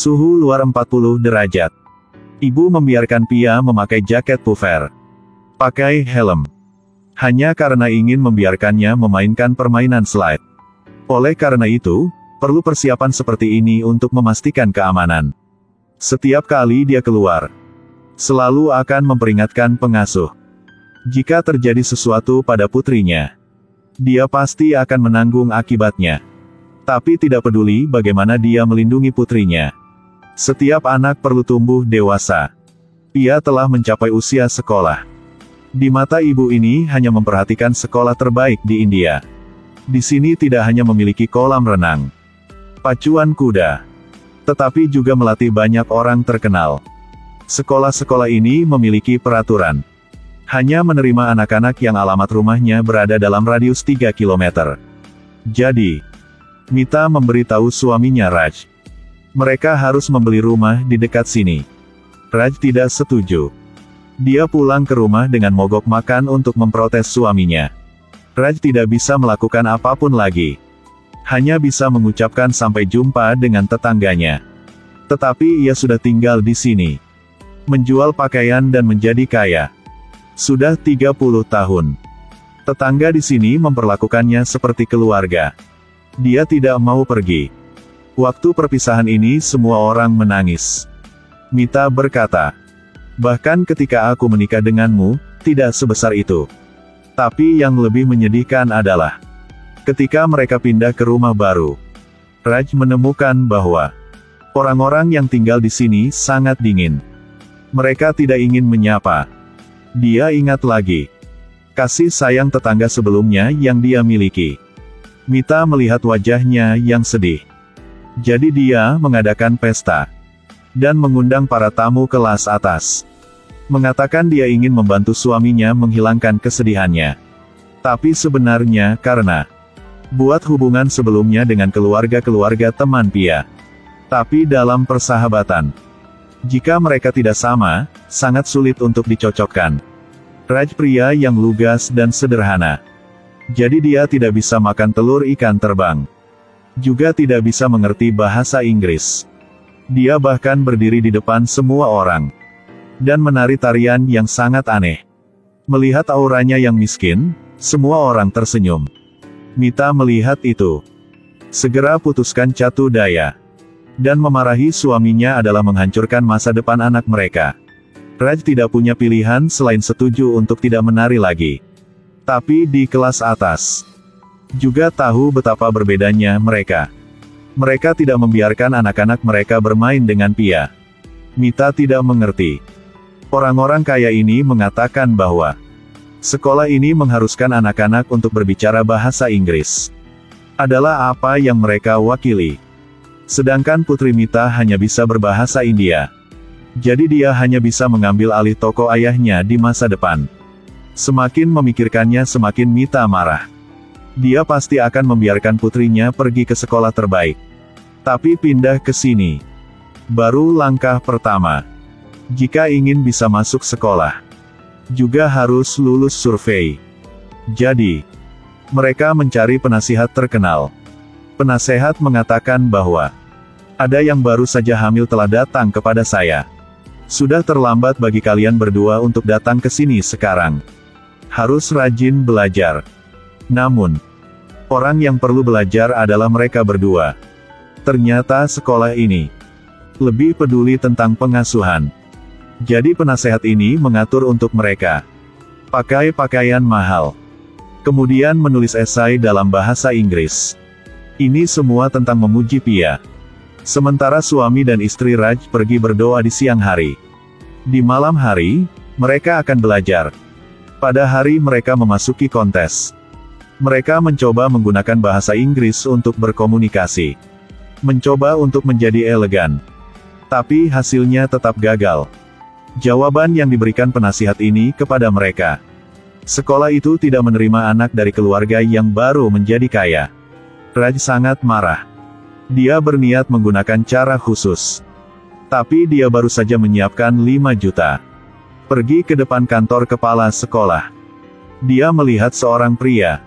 Suhu luar 40 derajat. Ibu membiarkan Pia memakai jaket puffer. Pakai helm. Hanya karena ingin membiarkannya memainkan permainan slide. Oleh karena itu, perlu persiapan seperti ini untuk memastikan keamanan. Setiap kali dia keluar, selalu akan memperingatkan pengasuh. Jika terjadi sesuatu pada putrinya, dia pasti akan menanggung akibatnya. Tapi tidak peduli bagaimana dia melindungi putrinya. Setiap anak perlu tumbuh dewasa. Pia telah mencapai usia sekolah. Di mata ibu ini hanya memperhatikan sekolah terbaik di India. Di sini tidak hanya memiliki kolam renang, pacuan kuda, tetapi juga melatih banyak orang terkenal. Sekolah-sekolah ini memiliki peraturan. Hanya menerima anak-anak yang alamat rumahnya berada dalam radius 3 km. Jadi, Mita memberitahu suaminya Raj. Mereka harus membeli rumah di dekat sini. Raj tidak setuju. Dia pulang ke rumah dengan mogok makan untuk memprotes suaminya. Raj tidak bisa melakukan apapun lagi. Hanya bisa mengucapkan sampai jumpa dengan tetangganya. Tetapi ia sudah tinggal di sini. Menjual pakaian dan menjadi kaya. Sudah 30 tahun. Tetangga di sini memperlakukannya seperti keluarga. Dia tidak mau pergi. Waktu perpisahan ini semua orang menangis. Mita berkata, bahkan ketika aku menikah denganmu, tidak sebesar itu. Tapi yang lebih menyedihkan adalah, ketika mereka pindah ke rumah baru, Raj menemukan bahwa orang-orang yang tinggal di sini sangat dingin. Mereka tidak ingin menyapa. Dia ingat lagi kasih sayang tetangga sebelumnya yang dia miliki. Mita melihat wajahnya yang sedih. Jadi dia mengadakan pesta dan mengundang para tamu kelas atas. Mengatakan dia ingin membantu suaminya menghilangkan kesedihannya. Tapi sebenarnya karena buat hubungan sebelumnya dengan keluarga-keluarga teman Pia. Tapi dalam persahabatan, jika mereka tidak sama, sangat sulit untuk dicocokkan. Raj pria yang lugas dan sederhana. Jadi dia tidak bisa makan telur ikan terbang. Juga tidak bisa mengerti bahasa Inggris. Dia bahkan berdiri di depan semua orang dan menari tarian yang sangat aneh. Melihat auranya yang miskin, semua orang tersenyum. Mita melihat itu. Segera putuskan catu daya dan memarahi suaminya adalah menghancurkan masa depan anak mereka. Raj tidak punya pilihan selain setuju untuk tidak menari lagi. Tapi di kelas atas juga tahu betapa berbedanya mereka. Mereka tidak membiarkan anak-anak mereka bermain dengan Pia. Mita tidak mengerti. Orang-orang kaya ini mengatakan bahwa sekolah ini mengharuskan anak-anak untuk berbicara bahasa Inggris. Adalah apa yang mereka wakili. Sedangkan putri Mita hanya bisa berbahasa India. Jadi dia hanya bisa mengambil alih toko ayahnya di masa depan. Semakin memikirkannya semakin Mita marah. Dia pasti akan membiarkan putrinya pergi ke sekolah terbaik. Tapi pindah ke sini baru langkah pertama. Jika ingin bisa masuk sekolah, juga harus lulus survei. Jadi, mereka mencari penasihat terkenal. Penasehat mengatakan bahwa ada yang baru saja hamil telah datang kepada saya. Sudah terlambat bagi kalian berdua untuk datang ke sini sekarang. Harus rajin belajar. Namun, orang yang perlu belajar adalah mereka berdua. Ternyata sekolah ini lebih peduli tentang pengasuhan. Jadi penasehat ini mengatur untuk mereka pakai pakaian mahal. Kemudian menulis esai dalam bahasa Inggris. Ini semua tentang memuji Pia. Sementara suami dan istri Raj pergi berdoa di siang hari. Di malam hari, mereka akan belajar. Pada hari mereka memasuki kontes. Mereka mencoba menggunakan bahasa Inggris untuk berkomunikasi. Mencoba untuk menjadi elegan. Tapi hasilnya tetap gagal. Jawaban yang diberikan penasihat ini kepada mereka. Sekolah itu tidak menerima anak dari keluarga yang baru menjadi kaya. Raj sangat marah. Dia berniat menggunakan cara khusus. Tapi dia baru saja menyiapkan 5 juta. Pergi ke depan kantor kepala sekolah. Dia melihat seorang pria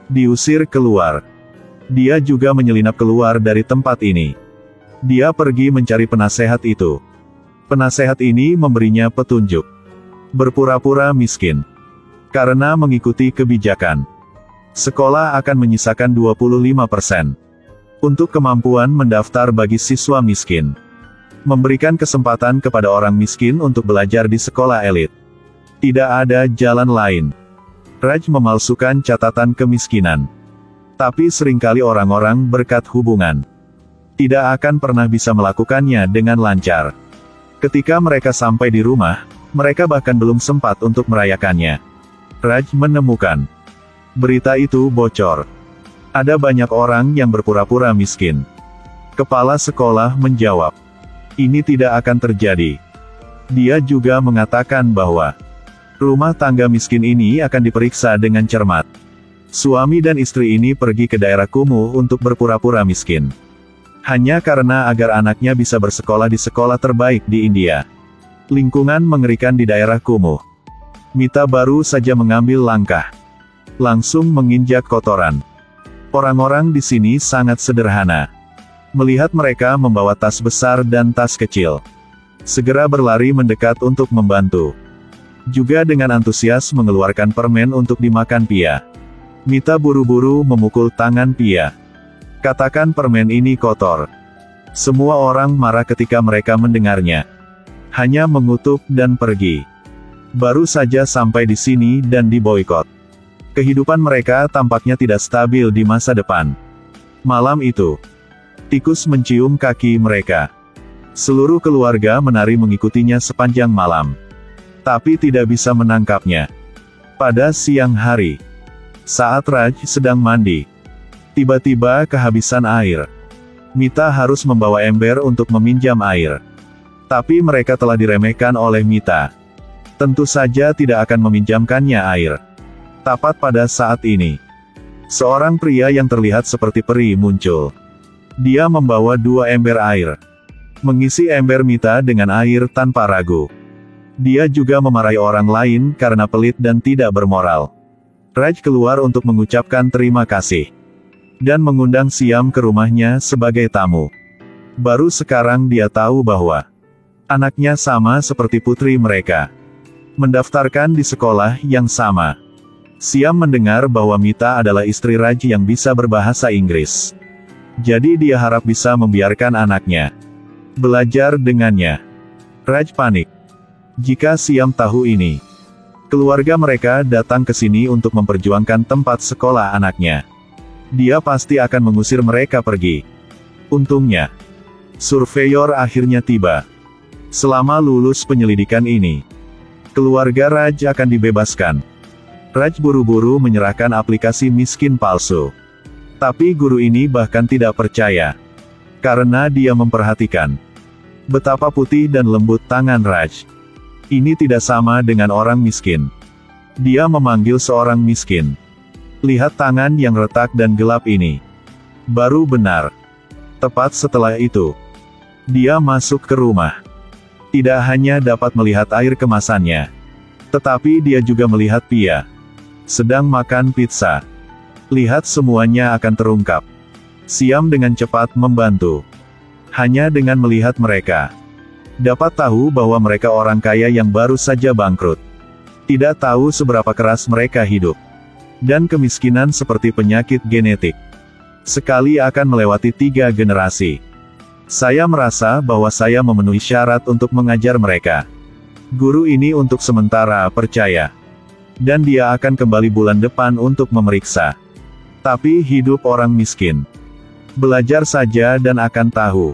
diusir keluar. Dia juga menyelinap keluar dari tempat ini. Dia pergi mencari penasehat itu. Penasehat ini memberinya petunjuk. Berpura-pura miskin. Karena mengikuti kebijakan, sekolah akan menyisakan 25% untuk kemampuan mendaftar bagi siswa miskin. Memberikan kesempatan kepada orang miskin untuk belajar di sekolah elit. Tidak ada jalan lain. Raj memalsukan catatan kemiskinan. Tapi seringkali orang-orang berkat hubungan tidak akan pernah bisa melakukannya dengan lancar. Ketika mereka sampai di rumah, mereka bahkan belum sempat untuk merayakannya. Raj menemukan berita itu bocor. Ada banyak orang yang berpura-pura miskin. Kepala sekolah menjawab, ini tidak akan terjadi. Dia juga mengatakan bahwa rumah tangga miskin ini akan diperiksa dengan cermat. Suami dan istri ini pergi ke daerah kumuh untuk berpura-pura miskin. Hanya karena agar anaknya bisa bersekolah di sekolah terbaik di India. Lingkungan mengerikan di daerah kumuh. Mita baru saja mengambil langkah. Langsung menginjak kotoran. Orang-orang di sini sangat sederhana. Melihat mereka membawa tas besar dan tas kecil, segera berlari mendekat untuk membantu. Juga dengan antusias mengeluarkan permen untuk dimakan Pia. Mita buru-buru memukul tangan Pia. Katakan permen ini kotor. Semua orang marah ketika mereka mendengarnya. Hanya mengutuk dan pergi. Baru saja sampai di sini dan diboikot. Kehidupan mereka tampaknya tidak stabil di masa depan. Malam itu, tikus mencium kaki mereka. Seluruh keluarga menari mengikutinya sepanjang malam. Tapi tidak bisa menangkapnya. Pada siang hari, saat Raj sedang mandi, tiba-tiba kehabisan air. Mita harus membawa ember untuk meminjam air. Tapi mereka telah diremehkan oleh Mita. Tentu saja tidak akan meminjamkannya air. Tepat pada saat ini, seorang pria yang terlihat seperti peri muncul. Dia membawa 2 ember air. Mengisi ember Mita dengan air tanpa ragu. Dia juga memarahi orang lain karena pelit dan tidak bermoral. Raj keluar untuk mengucapkan terima kasih. Dan mengundang Siam ke rumahnya sebagai tamu. Baru sekarang dia tahu bahwa anaknya sama seperti putri mereka. Mendaftarkan di sekolah yang sama. Siam mendengar bahwa Mita adalah istri Raj yang bisa berbahasa Inggris. Jadi dia harap bisa membiarkan anaknya belajar dengannya. Raj panik. Jika Siam tahu ini, keluarga mereka datang ke sini untuk memperjuangkan tempat sekolah anaknya. Dia pasti akan mengusir mereka pergi. Untungnya, surveyor akhirnya tiba. Selama lulus penyelidikan ini, keluarga Raj akan dibebaskan. Raj buru-buru menyerahkan aplikasi miskin palsu. Tapi guru ini bahkan tidak percaya. Karena dia memperhatikan betapa putih dan lembut tangan Raj. Ini tidak sama dengan orang miskin. Dia memanggil seorang miskin. Lihat tangan yang retak dan gelap ini. Baru benar. Tepat setelah itu, dia masuk ke rumah. Tidak hanya dapat melihat air kemasannya, tetapi dia juga melihat Pia sedang makan pizza. Lihat semuanya akan terungkap. Siam dengan cepat membantu. Hanya dengan melihat mereka, dapat tahu bahwa mereka orang kaya yang baru saja bangkrut. Tidak tahu seberapa keras mereka hidup. Dan kemiskinan seperti penyakit genetik. Sekali akan melewati 3 generasi. Saya merasa bahwa saya memenuhi syarat untuk mengajar mereka. Guru ini untuk sementara percaya. Dan dia akan kembali bulan depan untuk memeriksa. Tapi hidup orang miskin. Belajar saja dan akan tahu.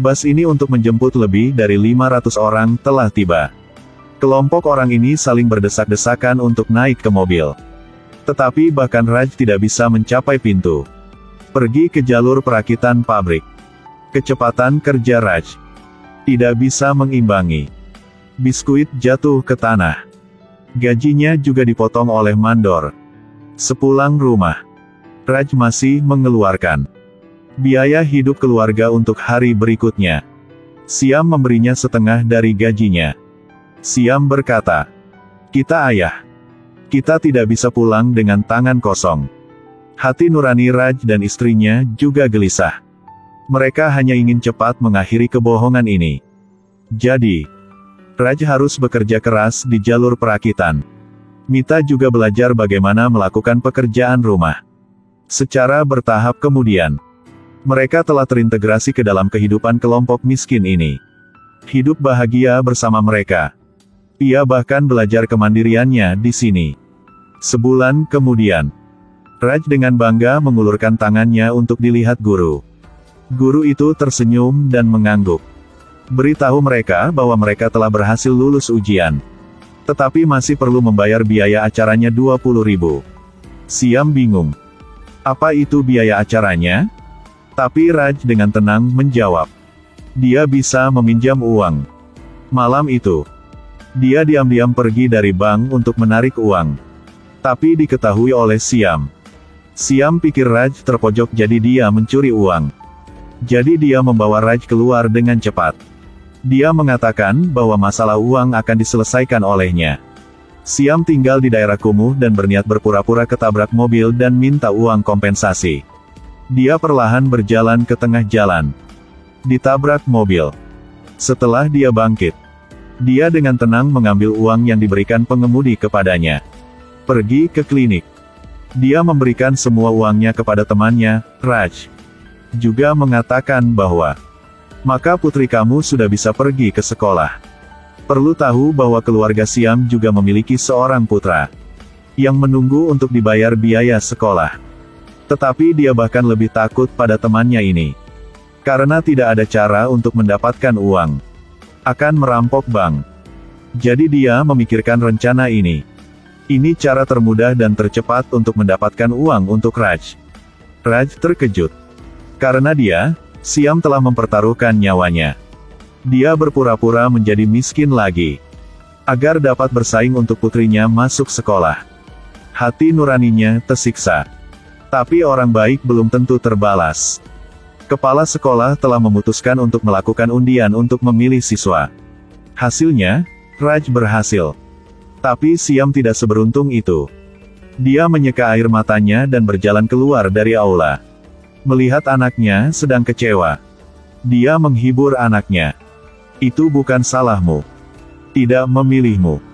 Bus ini untuk menjemput lebih dari 500 orang telah tiba. Kelompok orang ini saling berdesak-desakan untuk naik ke mobil. Tetapi bahkan Raj tidak bisa mencapai pintu. Pergi ke jalur perakitan pabrik. Kecepatan kerja Raj tidak bisa mengimbangi. Biskuit jatuh ke tanah. Gajinya juga dipotong oleh mandor. Sepulang rumah, Raj masih mengeluarkan biaya hidup keluarga untuk hari berikutnya. Siam memberinya setengah dari gajinya. Siam berkata, "Kita ayah. Kita tidak bisa pulang dengan tangan kosong." Hati nurani Raj dan istrinya juga gelisah. Mereka hanya ingin cepat mengakhiri kebohongan ini. Jadi, Raj harus bekerja keras di jalur perakitan. Mita juga belajar bagaimana melakukan pekerjaan rumah. Secara bertahap kemudian, mereka telah terintegrasi ke dalam kehidupan kelompok miskin ini. Hidup bahagia bersama mereka. Ia bahkan belajar kemandiriannya di sini. Sebulan kemudian, Raj dengan bangga mengulurkan tangannya untuk dilihat guru. Guru itu tersenyum dan mengangguk. Beritahu mereka bahwa mereka telah berhasil lulus ujian. Tetapi masih perlu membayar biaya acaranya 20.000. Siam bingung. Apa itu biaya acaranya? Tapi Raj dengan tenang menjawab. Dia bisa meminjam uang. Malam itu, dia diam-diam pergi dari bank untuk menarik uang. Tapi diketahui oleh Siam. Siam pikir Raj terpojok jadi dia mencuri uang. Jadi dia membawa Raj keluar dengan cepat. Dia mengatakan bahwa masalah uang akan diselesaikan olehnya. Siam tinggal di daerah kumuh dan berniat berpura-pura ketabrak mobil dan minta uang kompensasi. Dia perlahan berjalan ke tengah jalan. Ditabrak mobil. Setelah dia bangkit, dia dengan tenang mengambil uang yang diberikan pengemudi kepadanya. Pergi ke klinik. Dia memberikan semua uangnya kepada temannya, Raj. Juga mengatakan bahwa, maka putri kamu sudah bisa pergi ke sekolah. Perlu tahu bahwa keluarga Siam juga memiliki seorang putra, yang menunggu untuk dibayar biaya sekolah. Tetapi dia bahkan lebih takut pada temannya ini. Karena tidak ada cara untuk mendapatkan uang. Akan merampok bank. Jadi dia memikirkan rencana ini. Ini cara termudah dan tercepat untuk mendapatkan uang untuk Raj. Raj terkejut. Karena dia, Siam telah mempertaruhkan nyawanya. Dia berpura-pura menjadi miskin lagi. Agar dapat bersaing untuk putrinya masuk sekolah. Hati nuraninya tersiksa. Tapi orang baik belum tentu terbalas. Kepala sekolah telah memutuskan untuk melakukan undian untuk memilih siswa. Hasilnya, Raj berhasil. Tapi Siam tidak seberuntung itu. Dia menyeka air matanya dan berjalan keluar dari aula. Melihat anaknya sedang kecewa. Dia menghibur anaknya. Itu bukan salahmu. Tidak memilihmu.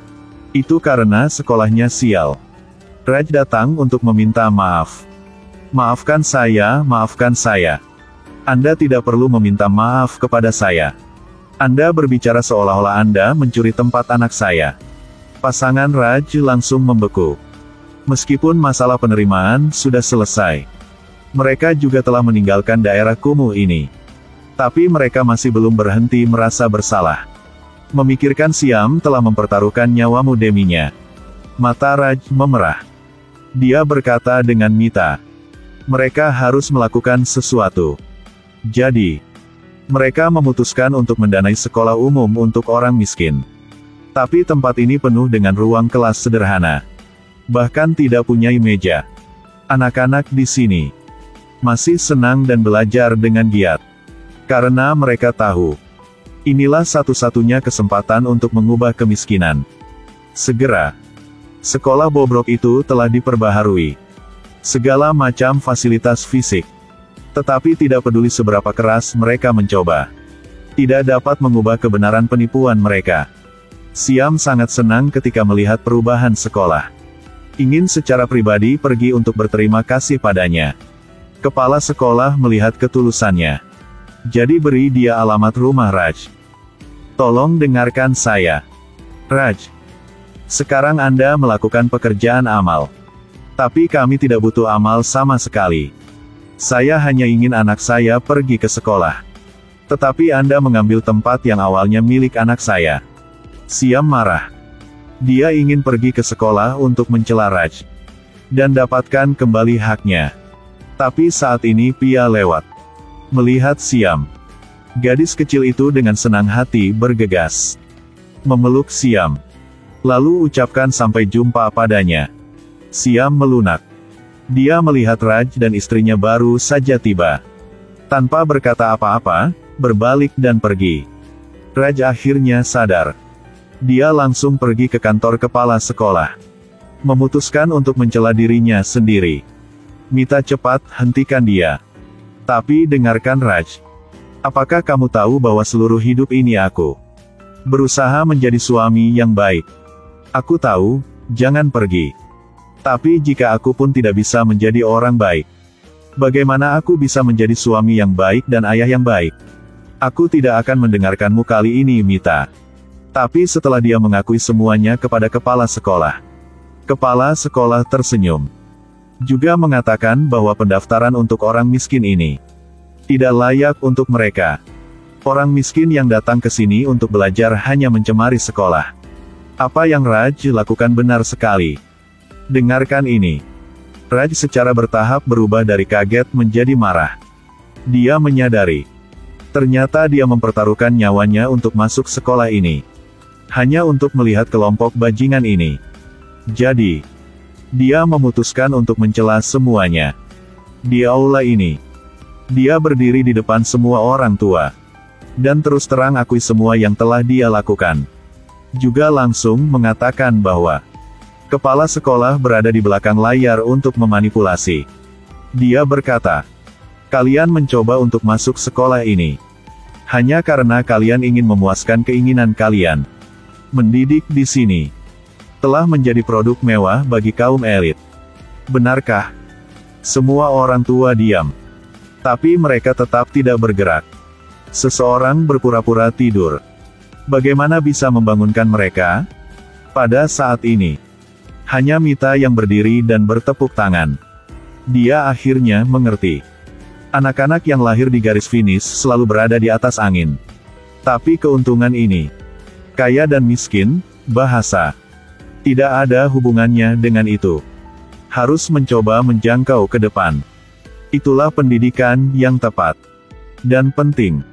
Itu karena sekolahnya sial. Raj datang untuk meminta maaf. Maafkan saya, maafkan saya. Anda tidak perlu meminta maaf kepada saya. Anda berbicara seolah-olah Anda mencuri tempat anak saya. Pasangan Raj langsung membeku. Meskipun masalah penerimaan sudah selesai. Mereka juga telah meninggalkan daerah kumuh ini. Tapi mereka masih belum berhenti merasa bersalah. Memikirkan Siam telah mempertaruhkan nyawamu deminya. Mata Raj memerah. Dia berkata dengan Mita. Mereka harus melakukan sesuatu. Jadi, mereka memutuskan untuk mendanai sekolah umum untuk orang miskin. Tapi tempat ini penuh dengan ruang kelas sederhana. Bahkan tidak punya meja. Anak-anak di sini masih senang dan belajar dengan giat. Karena mereka tahu, inilah satu-satunya kesempatan untuk mengubah kemiskinan. Segera, sekolah bobrok itu telah diperbaharui. Segala macam fasilitas fisik. Tetapi tidak peduli seberapa keras mereka mencoba. Tidak dapat mengubah kebenaran penipuan mereka. Siam sangat senang ketika melihat perubahan sekolah. Ingin secara pribadi pergi untuk berterima kasih padanya. Kepala sekolah melihat ketulusannya. Jadi beri dia alamat rumah Raj. Tolong dengarkan saya. Raj. Sekarang Anda melakukan pekerjaan amal. Tapi kami tidak butuh amal sama sekali. Saya hanya ingin anak saya pergi ke sekolah. Tetapi Anda mengambil tempat yang awalnya milik anak saya. Siam marah. Dia ingin pergi ke sekolah untuk mencela Raj. Dan dapatkan kembali haknya. Tapi saat ini Pia lewat. Melihat Siam. Gadis kecil itu dengan senang hati bergegas. Memeluk Siam. Lalu ucapkan sampai jumpa padanya. Siam melunak. Dia melihat Raj dan istrinya baru saja tiba. Tanpa berkata apa-apa, berbalik dan pergi. Raj akhirnya sadar. Dia langsung pergi ke kantor kepala sekolah. Memutuskan untuk mencela dirinya sendiri. Mita cepat hentikan dia. Tapi dengarkan Raj. Apakah kamu tahu bahwa seluruh hidup ini aku berusaha menjadi suami yang baik? Aku tahu, jangan pergi. Tapi jika aku pun tidak bisa menjadi orang baik, bagaimana aku bisa menjadi suami yang baik dan ayah yang baik? Aku tidak akan mendengarkanmu kali ini, Mita. Tapi setelah dia mengakui semuanya kepada kepala sekolah tersenyum. Juga mengatakan bahwa pendaftaran untuk orang miskin ini tidak layak untuk mereka. Orang miskin yang datang ke sini untuk belajar hanya mencemari sekolah. Apa yang Raj lakukan benar sekali. Dengarkan ini. Raj secara bertahap berubah dari kaget menjadi marah. Dia menyadari, ternyata dia mempertaruhkan nyawanya untuk masuk sekolah ini. Hanya untuk melihat kelompok bajingan ini. Jadi, dia memutuskan untuk mencela semuanya. Di aula ini, dia berdiri di depan semua orang tua. Dan terus terang akui semua yang telah dia lakukan. Juga langsung mengatakan bahwa kepala sekolah berada di belakang layar untuk memanipulasi. Dia berkata, kalian mencoba untuk masuk sekolah ini hanya karena kalian ingin memuaskan keinginan kalian. Mendidik di sini telah menjadi produk mewah bagi kaum elit. Benarkah? Semua orang tua diam. Tapi mereka tetap tidak bergerak. Seseorang berpura-pura tidur. Bagaimana bisa membangunkan mereka? Pada saat ini, hanya Mita yang berdiri dan bertepuk tangan. Dia akhirnya mengerti. Anak-anak yang lahir di garis finish selalu berada di atas angin. Tapi keuntungan ini, kaya dan miskin, bahasa, tidak ada hubungannya dengan itu. Harus mencoba menjangkau ke depan. Itulah pendidikan yang tepat dan penting.